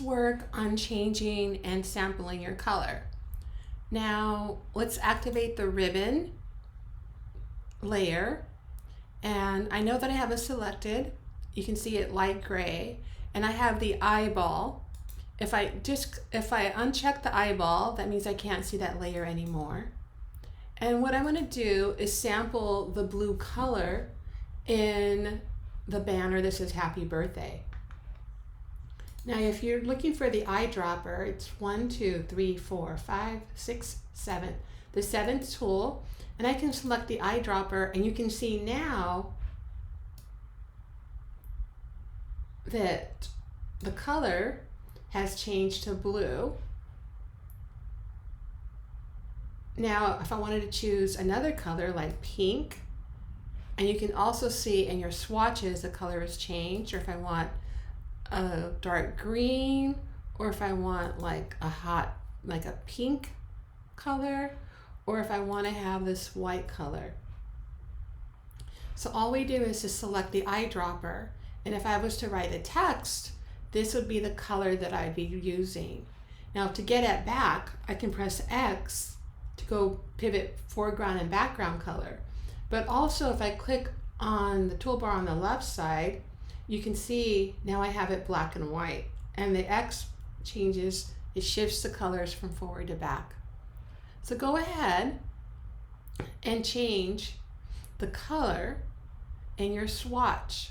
Work on changing and sampling your color. Now let's activate the ribbon layer, and I know that I have it selected. You can see it light gray, and I have the eyeball. If I uncheck the eyeball, that means I can't see that layer anymore. And what I'm going to do is sample the blue color in the banner that says happy birthday. Now if you're looking for the eyedropper, it's 1, 2, 3, 4, 5, 6, 7. The 7th tool, and I can select the eyedropper, and you can see now that the color has changed to blue. Now if I wanted to choose another color like pink, and you can also see in your swatches the color has changed, or if I want a dark green, or if I want like a pink color, or if I want to have this white color. So all we do is just select the eyedropper, and if I was to write a text, this would be the color that I'd be using. Now to get it back, I can press X to go pivot foreground and background color. But also if I click on the toolbar on the left side, you can see now I have it black and white, and the X changes, it shifts the colors from forward to back. So go ahead and change the color in your swatch.